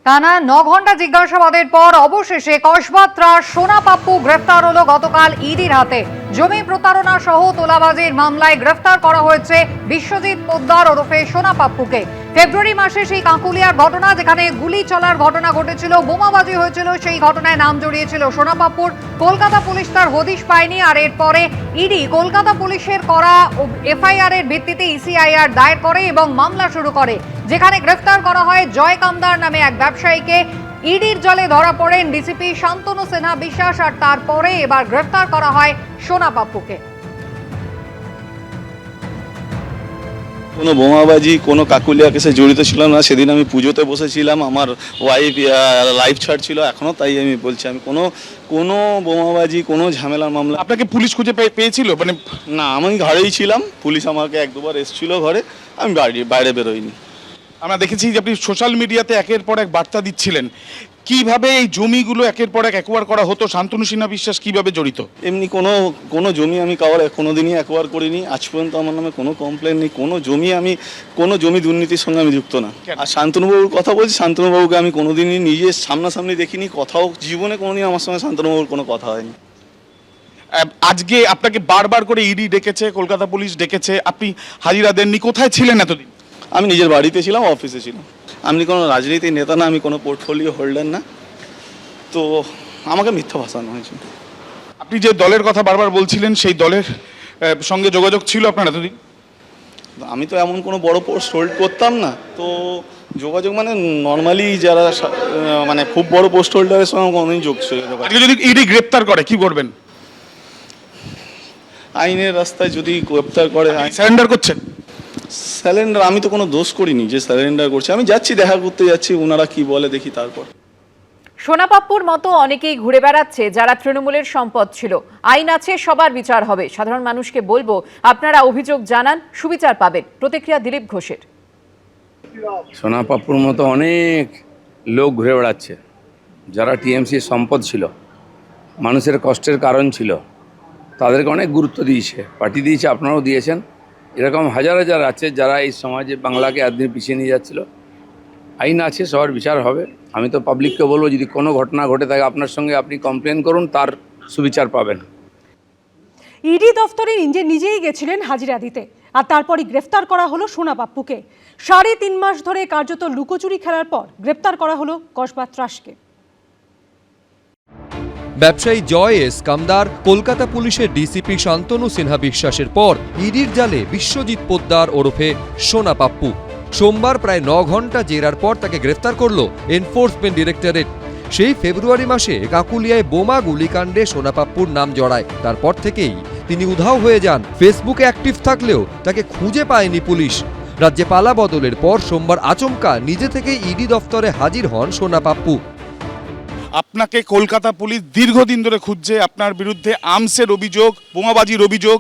টানা 9 ঘন্টা জিজ্ঞাসাবাদের পর অবশেষে কসবাত্রার সোনা পাপ্পু গ্রেফতার হলো গতকাল ইডির হাতে। জমি প্রতারণা সহ তোলাবাজির মামলায় গ্রেফতার করা হয়েছে বিশ্বজিৎ পোদ্দার ওরফে সোনা পাপ্পুকে। ফেব্রুয়ারি মাসে সেই কাঁকুলিয়ার ঘটনা, যেখানে গুলি চলার ঘটনা ঘটেছিল, বোমাবাজি হয়েছিল, সেই ঘটনায় নাম জড়িয়েছিল সোনা পাপ্পুর। কলকাতা পুলিশ তার হদিশ পায়নি, আর এরপরে ইডি কলকাতা পুলিশের করা এফআইআর এর ভিত্তিতে ইসিআইআর দায়ের করে এবং মামলা শুরু করে, যেখানে গ্রেফতার করা হয় জয় কামদার নামে এক ব্যবসায়ীকে। ইডির জালে ধরা পড়েন ডিসিপি শান্তনু সিনহা বিশ্বাস, আর তারপরে এবার গ্রেফতার করা হয় সোনা পাপ্পুকে। কোনো বোমাবাজি, কোনো কাকুলিয়া কেসে জড়িত ছিলাম না। সেদিন আমি পুজোতে বসেছিলাম, আমার ওয়াইফ লাইভ ছাড়ছিল এখনও, তাই আমি বলছি আমি কোনো বোমাবাজি, কোনো ঝামেলার মামলা। আপনাকে পুলিশ খুঁজে পেয়েছিল? মানে না, আমি ঘরেই ছিলাম। পুলিশ আমাকে এক দুবার এসেছিল ঘরে, আমি বাইরে বেরোইনি। আমরা দেখেছি যে আপনি সোশ্যাল মিডিয়াতে একের পর এক বার্তা দিচ্ছিলেন। কিভাবে এই জমিগুলো একের পর এক অ্যাকোয়ার করা হতো? শান্তনু সিনহা বিশ্বাস কিভাবে জড়িত? এমনি কোনো জমি আমি কাউর কোনোদিনই অ্যাকোয়ার করিনি। আজ পর্যন্ত আমার নামে কোনো কমপ্লেন নেই। কোনো জমি দুর্নীতির সঙ্গে আমি যুক্ত না। আর শান্তনুবাবুর কথা বলছি, শান্তনুবাবুকে আমি কোনোদিনই নিজে সামনাসামনি দেখিনি, কথাও জীবনে কোনোদিন আমার সঙ্গে শান্তনুবাবুর কোনো কথা হয়নি। আজকে আপনাকে বারবার করে ইডি ডেকেছে, কলকাতা পুলিশ ডেকেছে, আপনি হাজিরা দেননি। কোথায় ছিলেন এতদিন? আমি নিজের বাড়িতে ছিলাম, অফিসে ছিলাম। আমি কোনো রাজনীতির নেতা না, আমি কোনো পোর্টফোলিও হোল্ডার না, তো আমাকে মিথ্যা ভাষানো হয়েছে। আপনি যে দলের কথা বারবার বলছিলেন, সেই দলের সঙ্গে যোগাযোগ ছিল আপনার এতদিন? আমি তো এমন কোনো বড় পোস্ট হোল্ড করতাম না, তো যোগাযোগ মানে নর্মালি যারা মানে খুব বড় পোস্ট হোল্ডারের সঙ্গে কোনোদিন আজকে যদি ইডি গ্রেপ্তার করে কি করবেন? আইনের রাস্তায় যদি গ্রেপ্তার করে। সারেন্ডার করছেন? স্যালেন্ডার আমি তো কোনো দোষ করিনি যে স্যালেন্ডার করছি। আমি যাচ্ছি, দেখা করতে যাচ্ছি, ওনারা কি বলে দেখি তারপর। সোনা পাপ্পুর মতো অনেকেই ঘুরে বেড়াচ্ছে যারা তৃণমূলের সম্পদ ছিল। আইন আছে, সবার বিচার হবে। সাধারণ মানুষকে বলবো, আপনারা অভিযোগ জানান, সুবিচার পাবেন। প্রতিক্রিয়া দিলীপ ঘোষের। সোনা পাপ্পুর মতো অনেক লোক ঘুরে বেড়াচ্ছে যারা টিএমসির সম্পদ ছিল, মানুষের কষ্টের কারণ ছিল, তাদেরকে অনেক গুরুত্ব দিয়েছে, পার্টি দিয়েছে, আপনারাও দিয়েছেন। এরকম হাজার হাজার আছে যারা এই সমাজে বাংলাকে একদিন পিছিয়ে নিয়ে যাচ্ছিল। আইন আছে, সবার বিচার হবে। আমি তো পাবলিককে বলবো, যদি কোনো ঘটনা ঘটে থাকে আপনার সঙ্গে, আপনি কমপ্লেন করুন, তার সুবিচার পাবেন। ইডি দফতরে নিজেই গেছিলেন হাজিরা দিতে, আর তারপরই গ্রেফতার করা হলো সোনা পাপ্পুকে। 3.5 মাস ধরে কার্যত লুকোচুরি খেলার পর গ্রেফতার করা হলো কসবা ত্রাসকে। ব্যবসায়ী জয় এস কামদার, কলকাতা পুলিশের ডিসিপি শান্তনু সিনহা বিশ্বাসের পর ইডির জালে বিশ্বজিৎ পোদ্দার ওরফে সোনা পাপ্পু। সোমবার প্রায় 9 ঘন্টা জেরার পর তাকে গ্রেফতার করল এনফোর্সমেন্ট ডিরেক্টরেট। সেই ফেব্রুয়ারি মাসে কাকুলিয়ায় বোমা গুলিকাণ্ডে সোনা পাপ্পুর নাম জড়ায়। তারপর থেকেই তিনি উধাও হয়ে যান। ফেসবুকে অ্যাক্টিভ থাকলেও তাকে খুঁজে পায়নি পুলিশ। রাজ্যে পালা বদলের পর সোমবার আচমকা নিজে থেকেই ইডি দফতরে হাজির হন সোনা পাপ্পু। আপনাকে কলকাতা পুলিশ দীর্ঘদিন ধরে খুঁজছে, আপনার বিরুদ্ধে আর্মসের অভিযোগ, বোমাবাজির অভিযোগ।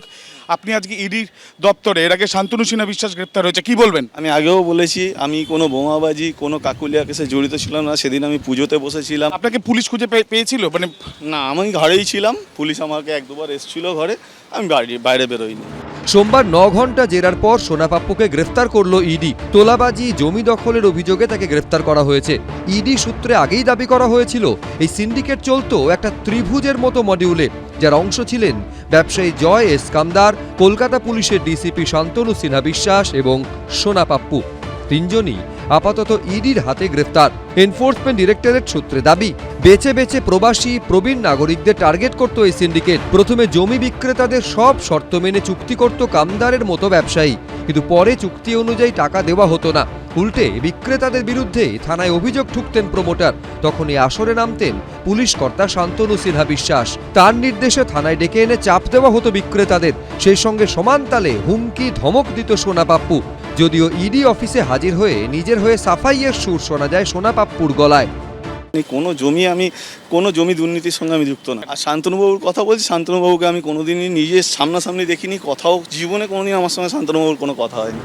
আপনি আজকে ইডির দপ্তরে, এর আগে শান্তনু সিনহা বিশ্বাস গ্রেপ্তার হয়েছে, কি বলবেন? আমি আগেও বলেছি আমি কোনো বোমাবাজি, কোনো কাকুলিয়া কেসে জড়িত ছিলাম না। সেদিন আমি পুজোতে বসেছিলাম। আপনাকে পুলিশ খুঁজে পেয়েছিল? মানে না, আমি ঘরেই ছিলাম। পুলিশ আমাকে এক দুবার এসেছিল ঘরে, আমি বাইরে বেরোইনি। সোমবার 9 ঘন্টা জেরার পর সোনা পাপ্পুকে গ্রেফতার করল ইডি। তোলাবাজি, জমি দখলের অভিযোগে তাকে গ্রেফতার করা হয়েছে। ইডি সূত্রে আগেই দাবি করা হয়েছিল এই সিন্ডিকেট চলতো একটা ত্রিভুজের মতো মডিউলে, যার অংশ ছিলেন ব্যবসায়ী জয় এস কামদার, কলকাতা পুলিশের ডিসিপি শান্তনু সিনহা বিশ্বাস এবং সোনা পাপ্পু। 3 জনই আপাতত ইডির হাতে গ্রেফতার। এনফোর্সমেন্ট ডিরেক্টরেট সূত্রে দাবি, বেছে বেছে প্রবাসী প্রবীণ নাগরিকদের টার্গেট করত এই সিন্ডিকেট। প্রথমে জমি বিক্রেতাদের সব শর্ত মেনে চুক্তি করত কামদারের মতো ব্যবসায়ী, কিন্তু পরে চুক্তি অনুযায়ী টাকা দেওয়া হতো না। উল্টে বিক্রেতাদের বিরুদ্ধে থানায় অভিযোগ ঠুকতেন প্রমোটার। তখনই আসরে নামতেন পুলিশ কর্তা শান্তনু সিনহা বিশ্বাস। তার নির্দেশে থানায় ডেকে এনে চাপ দেওয়া হতো বিক্রেতাদের। সেই সঙ্গে সমান তালে হুমকি ধমক দিত সোনা পাপ্পু। যদিও ইডি অফিসে হাজির হয়ে নিজের হয়ে সাফাইয়ের সুর শোনা যায় সোনা পাপ্পুর গলায়। কোনো জমি দুর্নীতির সঙ্গে আমি যুক্ত না। আর শান্তনুবাবুর কথা বলছি, শান্তনুবাবুকে আমি কোনোদিনই নিজে সামনাসামনি দেখিনি, কথাও জীবনে কোনোদিন আমার সঙ্গে শান্তনুবাবুর কোনো কথা হয়নি।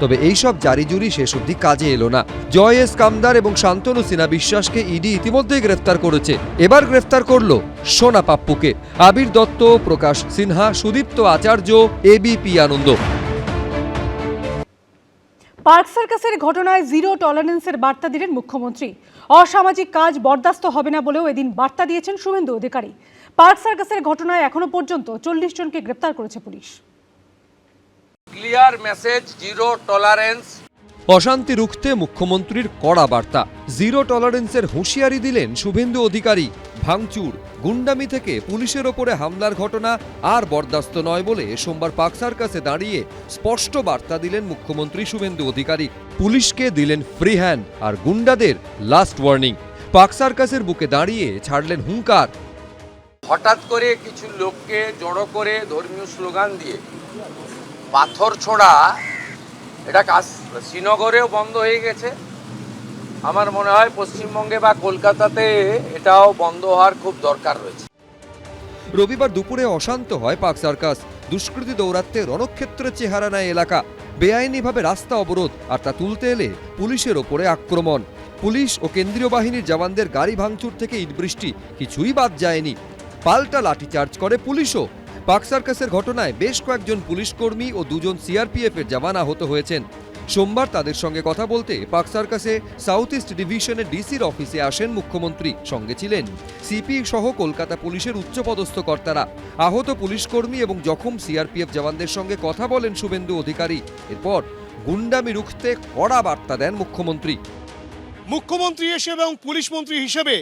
তবে এইসব জারিজুরি শেষ অবধি কাজে এলো না। জয় এস কামদার এবং শান্তনু সিনহা বিশ্বাসকে ইডি ইতিমধ্যেই গ্রেফতার করেছে। এবার গ্রেফতার করল সোনা পাপ্পুকে। আবির দত্ত, প্রকাশ সিনহা, সুদীপ্ত আচার্য, এবিপি আনন্দ। পার্ক সার্কাসের ঘটনায় জিরো টলারেন্সের বার্তা দিলেন মুখ্যমন্ত্রী। অসামাজিক কাজ বরদাস্ত হবে না বলেও এদিন বার্তা দিয়েছেন শুভেন্দু অধিকারী। পার্ক সার্কাসের ঘটনায় এখনো পর্যন্ত 40 জনকে গ্রেপ্তার করেছে police. Clear message, zero tolerance. অশান্তি রুখতে মুখ্যমন্ত্রীর কড়া বার্তা, জিরো টলারেন্সের হুঁশিয়ারি দিলেন শুভেন্দু অধিকারী। ভাঙচুর, গুন্ডামি থেকে পুলিশের ওপরে হামলার ঘটনা আর বরদাস্ত নয় বলে সোমবার পার্ক সার্কাসে দাঁড়িয়ে স্পষ্ট বার্তা দিলেন মুখ্যমন্ত্রী শুভেন্দু অধিকারী। পুলিশকে দিলেন ফ্রি হ্যান্ড আর গুন্ডাদের লাস্ট ওয়ার্নিং। পার্ক সার্কাসের বুকে দাঁড়িয়ে ছাড়লেন হুঙ্কার। হঠাৎ করে কিছু লোককে জড়ো করে ধর্মীয় স্লোগান দিয়ে পাথর ছোড়া, এটা শ্রীনগরেও বন্ধ হয়ে গেছে। আমার মনে হয় পশ্চিমবঙ্গে বা কলকাতাতে এটাও বন্ধ হওয়ার খুব দরকার রয়েছে। রবিবার দুপুরে অশান্ত হয় পার্ক সার্কাস। দুষ্কৃতী দৌরাত্মে রণক্ষেত্রের চেহারা নেয় এলাকা। বেআইনিভাবে রাস্তা অবরোধ, আর তা তুলতে এলে পুলিশের ওপরে আক্রমণ। পুলিশ ও কেন্দ্রীয় বাহিনীর জওয়ানদের গাড়ি ভাঙচুর থেকে ইটবৃষ্টি, কিছুই বাদ যায়নি। পাল্টা লাঠিচার্জ করে পুলিশও। পার্ক সার্কাসের ঘটনায় বেশ কয়েকজন পুলিশকর্মী ও 2 জন সিআরপিএফের জওয়ান আহত হয়েছেন। সোমবার তাদের সঙ্গে কথা বলতে পার্ক সার্কাসে সাউথ ইস্ট ডিভিশনের ডিসির অফিসে আসেন মুখ্যমন্ত্রী। সঙ্গে ছিলেন সিপি সহ কলকাতা পুলিশের উচ্চপদস্থ কর্তারা। আহত পুলিশকর্মী এবং জখম সিআরপিএফ জওয়ানদের সঙ্গে কথা বলেন শুভেন্দু অধিকারী। এরপর গুন্ডামি রুখতে কড়া বার্তা দেন মুখ্যমন্ত্রী। মুখ্যমন্ত্রী হিসেবে এবং পুলিশ মন্ত্রী হিসেবে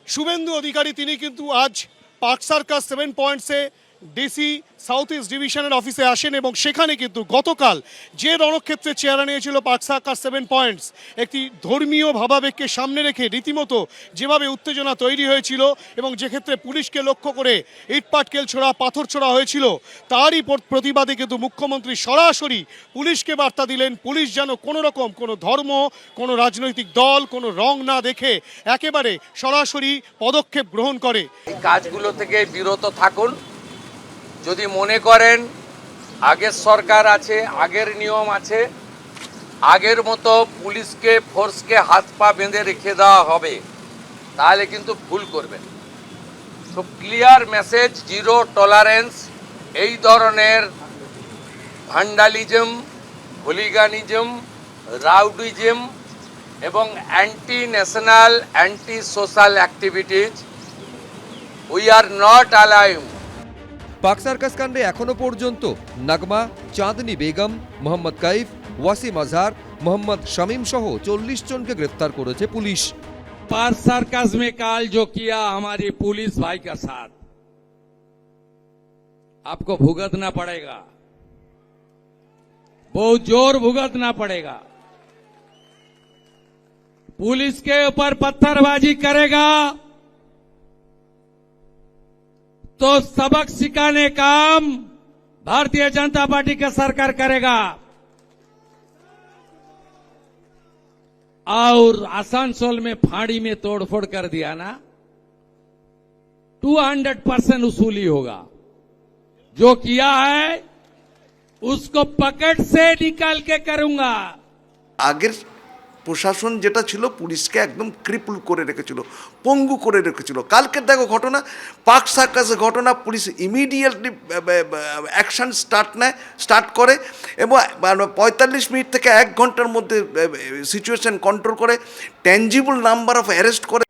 শুভেন্দু অধিকারী তিনি কিন্তু আজ পার্ক সার্কাস 7 পয়েন্টসে ডিসি সাউথ ইস্ট ডিভিশনের অফিসে আসেন এবং সেখানে কিন্তু গতকাল যে রণক্ষেত্রের চেহারা নিয়েছিল পার্ক সার্কাস 7 পয়েন্টস, একটি ধর্মীয় ভাবাবেগকে সামনে রেখে রীতিমতো যেভাবে উত্তেজনা তৈরি হয়েছিল এবং যে ক্ষেত্রে পুলিশকে লক্ষ্য করে ইটপাটকেল ছোড়া, পাথর ছোড়া হয়েছিল, তারই প্রতিবাদে কিন্তু মুখ্যমন্ত্রী সরাসরি পুলিশকে বার্তা দিলেন পুলিশ যেন কোনো রকম কোনো ধর্ম, কোনো রাজনৈতিক দল, কোনো রং না দেখে একেবারে সরাসরি পদক্ষেপ গ্রহণ করে। এই কাজগুলো থেকে বিরত থাকুন। যদি মনে করেন আগের সরকার আছে, আগের নিয়ম আছে, আগের মতো পুলিশকে ফোর্সকে হাত পা বেঁধে রেখে দেওয়া হবে, তাহলে কিন্তু ভুল করবেন। তো ক্লিয়ার মেসেজ, জিরো টলারেন্স। এই ধরনের ভ্যান্ডালিজম, হুলিগানিজম, রাউডিজম এবং anti national, anti social activities we are not allowing. Park circus কাণ্ডে এখনো পর্যন্ত নাগমা, চাঁদনি বেগম, মোহাম্মদ কাইফ, ওয়াসিম আজহার, মোহাম্মদ শামীম সহ 40 জনকে গ্রেফতার করেছে পুলিশ। पार्क सर्कस में काल जो किया हमारी पुलिस भाई का साथ, आपको भुगतना पड़ेगा, बहुत जोर भुगतना पड़ेगा। पुलिस के ऊपर पत्थरबाजी करेगा तो सबक सिखाने काम भारतीय जनता पार्टी का सरकार करेगा। और आसनसोल में फाड़ी में तोड़फोड़ कर दिया ना, 200% वसूली होगा। जो किया है उसको पकड़ से निकाल के करूंगा। আগের প্রশাসন যেটা ছিল পুলিশকে একদম ক্রিপল করে রেখেছিল, পঙ্গু করে রেখেছিল। কালকের দেখো ঘটনা, পার্ক সার্কাসের ঘটনা, পুলিশ ইমিডিয়েটলি অ্যাকশন স্টার্ট করে এবং 45 মিনিট থেকে 1 ঘন্টার মধ্যে সিচুয়েশন কন্ট্রোল করে, ট্যাঞ্জিবল নাম্বার অফ অ্যারেস্ট করে।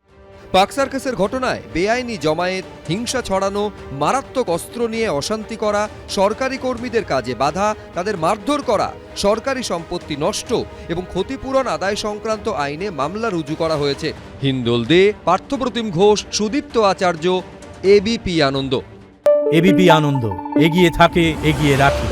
পার্ক সার্কাসের ঘটনায় বেআইনি জমায়েত, হিংসা ছড়ানো, মারাত্মক অস্ত্র নিয়ে অশান্তি করা, সরকারি কর্মীদের কাজে বাধা, তাদের মারধর করা, সরকারি সম্পত্তি নষ্ট এবং ক্ষতিপূরণ আদায় সংক্রান্ত আইনে মামলা রুজু করা হয়েছে। হিন্দোল দে, পার্থপ্রতিম ঘোষ, সুদীপ্ত আচার্য, এবিপি আনন্দ। এবিপি আনন্দ, এগিয়ে থাকে, এগিয়ে রাখে।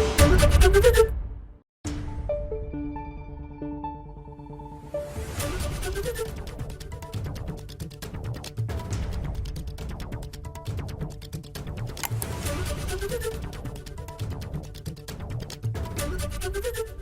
Thank you.